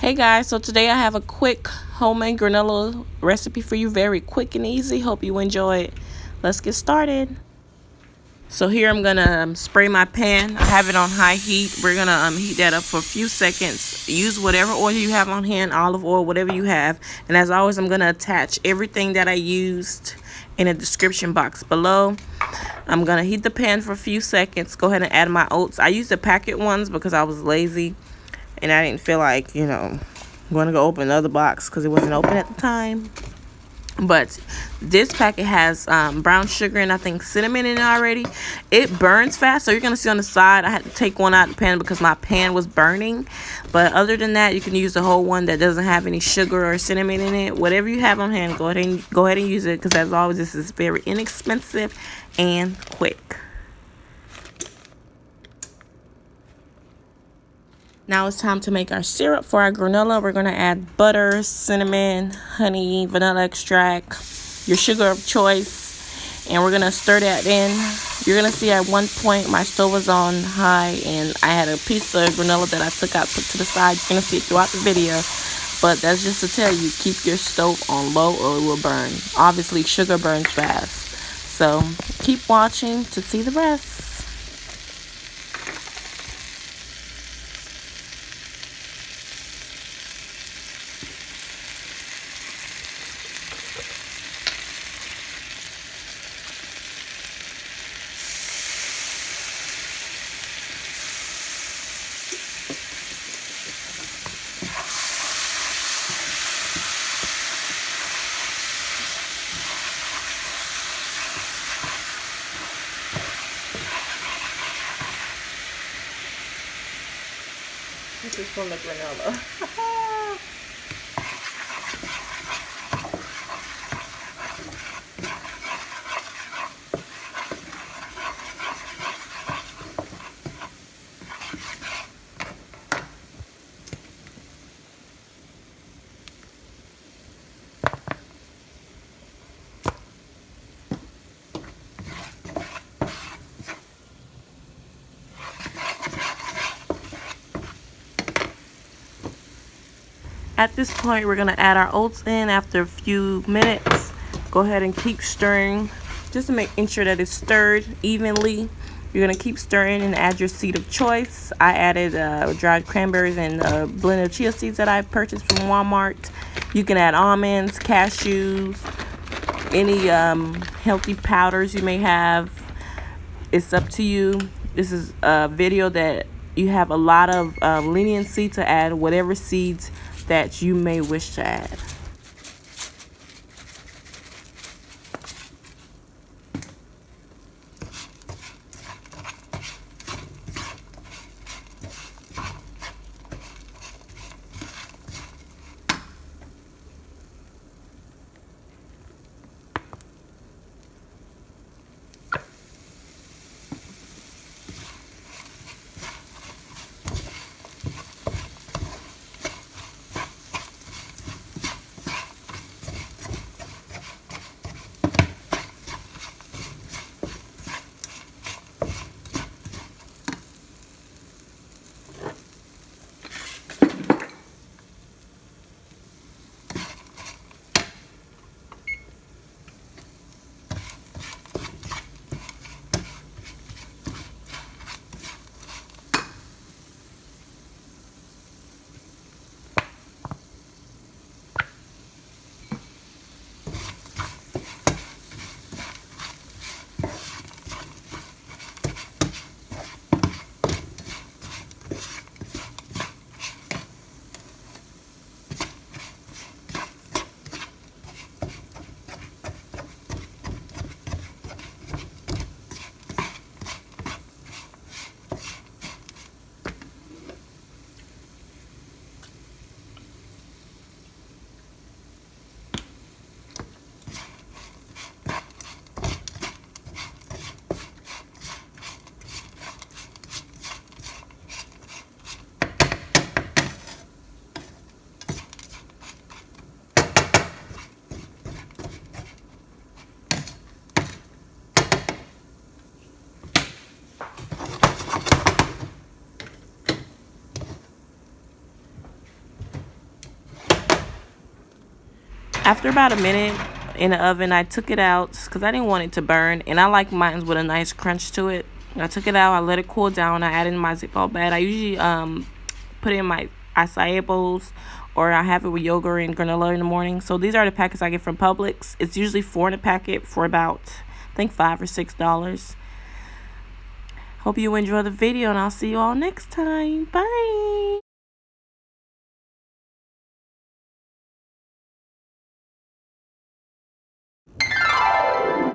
Hey guys, so today I have a quick homemade granola recipe for you, very quick and easy. Hope you enjoy it. Let's get started. So here I'm gonna spray my pan. I have it on high heat. We're gonna heat that up for a few seconds. Use whatever oil you have on hand, olive oil, whatever you have. And as always, I'm gonna attach everything that I used in a description box below. I'm gonna heat the pan for a few seconds. Go ahead and add my oats. I used the packet ones because I was lazy and I didn't feel like, going to go open another box because it wasn't open at the time. But this packet has brown sugar and I think cinnamon in it already. It burns fast, so you're going to see on the side I had to take one out of the pan because my pan was burning. But other than that, you can use the whole one that doesn't have any sugar or cinnamon in it. Whatever you have on hand, go ahead and use it, because as always, this is very inexpensive and quick. Now it's time to make our syrup for our granola. We're going to add butter, cinnamon, honey, vanilla extract, your sugar of choice, and we're going to stir that in. You're going to see at one point my stove was on high and I had a piece of granola that I took out, put to the side. You're going to see it throughout the video, but that's just to tell you, keep your stove on low or it will burn. Obviously, sugar burns fast, so keep watching to see the rest. This is from the granola. At this point, we're going to add our oats in after a few minutes. Go ahead and keep stirring, just to make sure that it's stirred evenly. You're going to keep stirring and add your seed of choice. I added dried cranberries and a blend of chia seeds that I purchased from Walmart. You can add almonds, cashews, any healthy powders you may have. It's up to you. This is a video that you have a lot of leniency to add whatever seeds that you may wish to add. After about a minute in the oven, I took it out because I didn't want it to burn, and I like mine with a nice crunch to it. I took it out, I let it cool down, I added in my Zippo bag. I usually put it in my acai bowls, or I have it with yogurt and granola in the morning. So these are the packets I get from Publix. It's usually 4 in a packet for about, I think, $5 or $6. Hope you enjoy the video, and I'll see you all next time. Bye.